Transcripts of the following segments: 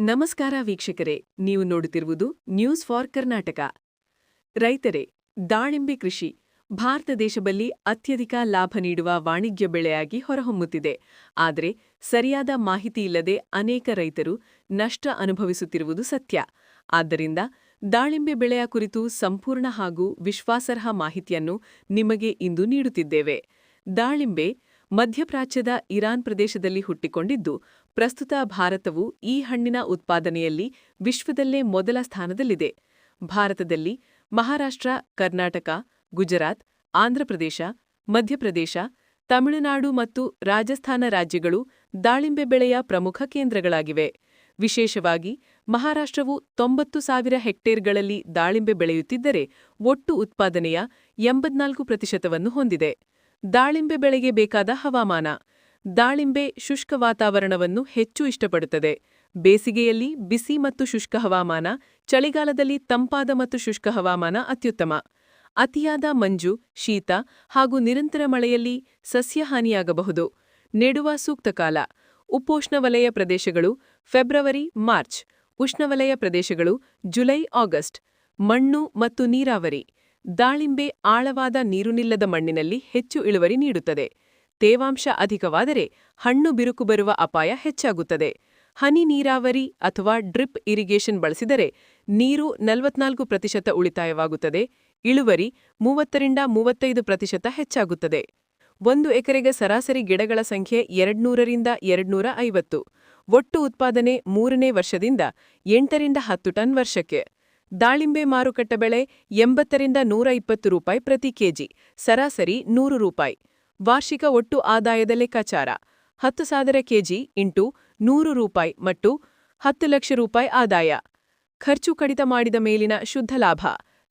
ನಮಸ್ಕಾರ ವೀಕ್ಷಕರೇ, ನೀವು ನೋಡುತ್ತಿರುವುದು ನ್ಯೂಸ್ ಫಾರ್ ಕರ್ನಾಟಕ. ರೈತರೇ, ದಾಳಿಂಬೆ ಕೃಷಿ ಭಾರತ ದೇಶದಲ್ಲಿ ಅತ್ಯಧಿಕ ಲಾಭ ನೀಡುವ ವಾಣಿಜ್ಯ ಬೆಳೆಯಾಗಿ ಹೊರಹೊಮ್ಮುತ್ತಿದೆ. ಆದರೆ ಸರಿಯಾದ ಮಾಹಿತಿ ಇಲ್ಲದೆ ಅನೇಕ ರೈತರು ನಷ್ಟ ಅನುಭವಿಸುತ್ತಿರುವುದು ಸತ್ಯ. ಆದ್ದರಿಂದ ದಾಳಿಂಬೆ ಬೆಳೆಯ ಕುರಿತು ಸಂಪೂರ್ಣ ಹಾಗೂ ವಿಶ್ವಾಸಾರ್ಹ ಮಾಹಿತಿಯನ್ನು ನಿಮಗೆ ಇಂದು ನೀಡುತ್ತಿದ್ದೇವೆ. ದಾಳಿಂಬೆ ಮಧ್ಯಪ್ರಾಚ್ಯದ ಇರಾನ್ ಪ್ರದೇಶದಲ್ಲಿ ಹುಟ್ಟಿಕೊಂಡಿದ್ದು, ಪ್ರಸ್ತುತ ಭಾರತವು ಈ ಹಣ್ಣಿನ ಉತ್ಪಾದನೆಯಲ್ಲಿ ವಿಶ್ವದಲ್ಲೇ ಮೊದಲ ಸ್ಥಾನದಲ್ಲಿದೆ. ಭಾರತದಲ್ಲಿ ಮಹಾರಾಷ್ಟ್ರ, ಕರ್ನಾಟಕ, ಗುಜರಾತ್, ಆಂಧ್ರಪ್ರದೇಶ, ಮಧ್ಯಪ್ರದೇಶ, ತಮಿಳುನಾಡು ಮತ್ತು ರಾಜಸ್ಥಾನ ರಾಜ್ಯಗಳು ದಾಳಿಂಬೆ ಬೆಳೆಯ ಪ್ರಮುಖ ಕೇಂದ್ರಗಳಾಗಿವೆ. ವಿಶೇಷವಾಗಿ ಮಹಾರಾಷ್ಟ್ರವು 90,000 ಹೆಕ್ಟೇರ್ಗಳಲ್ಲಿ ದಾಳಿಂಬೆ ಬೆಳೆಯುತ್ತಿದ್ದರೆ, ಒಟ್ಟು ಉತ್ಪಾದನೆಯ 84% ಹೊಂದಿದೆ. ದಾಳಿಂಬೆ ಬೆಳೆಗೆ ಬೇಕಾದ ಹವಾಮಾನ. ದಾಳಿಂಬೆ ಶುಷ್ಕ ವಾತಾವರಣವನ್ನು ಹೆಚ್ಚು ಇಷ್ಟಪಡುತ್ತದೆ. ಬೇಸಿಗೆಯಲ್ಲಿ ಬಿಸಿ ಮತ್ತು ಶುಷ್ಕ ಹವಾಮಾನ, ಚಳಿಗಾಲದಲ್ಲಿ ತಂಪಾದ ಮತ್ತು ಶುಷ್ಕ ಹವಾಮಾನ ಅತ್ಯುತ್ತಮ. ಅತಿಯಾದ ಮಂಜು, ಶೀತ ಹಾಗೂ ನಿರಂತರ ಮಳೆಯಲ್ಲಿ ಸಸ್ಯಹಾನಿಯಾಗಬಹುದು. ನೆಡುವ ಸೂಕ್ತ ಕಾಲ: ಉಪೋಷ್ಣವಲಯ ಪ್ರದೇಶಗಳು ಫೆಬ್ರವರಿ ಮಾರ್ಚ್, ಉಷ್ಣವಲಯ ಪ್ರದೇಶಗಳು ಜುಲೈ ಆಗಸ್ಟ್. ಮಣ್ಣು ಮತ್ತು ನೀರಾವರಿ: ದಾಳಿಂಬೆ ಆಳವಾದ ನೀರುನಿಲ್ಲದ ಮಣ್ಣಿನಲ್ಲಿ ಹೆಚ್ಚು ಇಳುವರಿ ನೀಡುತ್ತದೆ. ತೇವಾಂಶ ಅಧಿಕವಾದರೆ ಹಣ್ಣು ಬಿರುಕು ಬರುವ ಅಪಾಯ ಹೆಚ್ಚಾಗುತ್ತದೆ. ಹನಿ ನೀರಾವರಿ ಅಥವಾ ಡ್ರಿಪ್ ಇರಿಗೇಷನ್ ಬಳಸಿದರೆ ನೀರು 44% ಉಳಿತಾಯವಾಗುತ್ತದೆ. ಇಳುವರಿ 30-35% ಹೆಚ್ಚಾಗುತ್ತದೆ. 1 ಎಕರೆಗೆ ಸರಾಸರಿ ಗಿಡಗಳ ಸಂಖ್ಯೆ 200-250. ಒಟ್ಟು ಉತ್ಪಾದನೆ 3ನೇ ವರ್ಷದಿಂದ 8-10 ಟನ್ ವರ್ಷಕ್ಕೆ. ದಾಳಿಂಬೆ ಮಾರುಕಟ್ಟೆ ಬೆಲೆ 80-120 ರೂಪಾಯಿ ಪ್ರತಿ ಕೆಜಿ, ಸರಾಸರಿ 100 ರೂಪಾಯಿ. ವಾರ್ಷಿಕ ಒಟ್ಟು ಆದಾಯದ ಲೆಕ್ಕಾಚಾರ: 10,000 ಕೆಜಿ ಇಂಟು 100 ರೂಪಾಯಿ ಮತ್ತು 10 ಲಕ್ಷ ರೂಪಾಯಿ ಆದಾಯ. ಖರ್ಚು ಕಡಿತ ಮಾಡಿದ ಮೇಲಿನ ಶುದ್ಧ ಲಾಭ: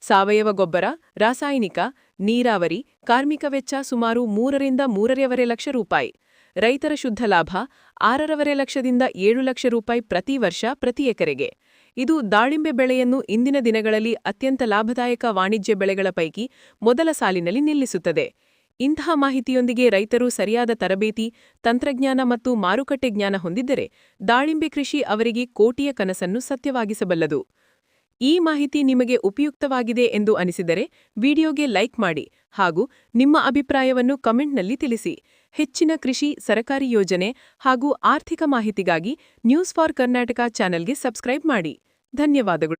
ಸಾವಯವ ಗೊಬ್ಬರ, ರಾಸಾಯನಿಕ, ನೀರಾವರಿ, ಕಾರ್ಮಿಕ ವೆಚ್ಚ ಸುಮಾರು 3-3.5 ಲಕ್ಷ ರೂಪಾಯಿ. ರೈತರ ಶುದ್ಧ ಲಾಭ 6.5 ಲಕ್ಷದಿಂದ 7 ಲಕ್ಷ ರೂಪಾಯಿ ಪ್ರತಿ ವರ್ಷ ಪ್ರತಿ ಎಕರೆಗೆ. ಇದು ದಾಳಿಂಬೆ ಬೆಳೆಯನ್ನು ಇಂದಿನ ದಿನಗಳಲ್ಲಿ ಅತ್ಯಂತ ಲಾಭದಾಯಕ ವಾಣಿಜ್ಯ ಬೆಳೆಗಳ ಪೈಕಿ ಮೊದಲ ಸಾಲಿನಲ್ಲಿ ನಿಲ್ಲಿಸುತ್ತದೆ. ಇಂತಹ ಮಾಹಿತಿಯೊಂದಿಗೆ ರೈತರು ಸರಿಯಾದ ತರಬೇತಿ, ತಂತ್ರಜ್ಞಾನ ಮತ್ತು ಮಾರುಕಟ್ಟೆ ಜ್ಞಾನ ಹೊಂದಿದ್ದರೆ ದಾಳಿಂಬೆ ಕೃಷಿ ಅವರಿಗೆ ಕೋಟಿಯ ಕನಸನ್ನು ಸತ್ಯವಾಗಿಸಬಲ್ಲದು. ಈ ಮಾಹಿತಿ ನಿಮಗೆ ಉಪಯುಕ್ತವಾಗಿದೆ ಎಂದು ಅನಿಸಿದರೆ ವಿಡಿಯೋಗೆ ಲೈಕ್ ಮಾಡಿ ಹಾಗೂ ನಿಮ್ಮ ಅಭಿಪ್ರಾಯವನ್ನು ಕಮೆಂಟ್ನಲ್ಲಿ ತಿಳಿಸಿ. ಹೆಚ್ಚಿನ ಕೃಷಿ, ಸರಕಾರಿ ಯೋಜನೆ ಹಾಗೂ ಆರ್ಥಿಕ ಮಾಹಿತಿಗಾಗಿ ನ್ಯೂಸ್ ಫಾರ್ ಕರ್ನಾಟಕ ಚಾನೆಲ್ಗೆ ಸಬ್ಸ್ಕ್ರೈಬ್ ಮಾಡಿ. ಧನ್ಯವಾದಗಳು.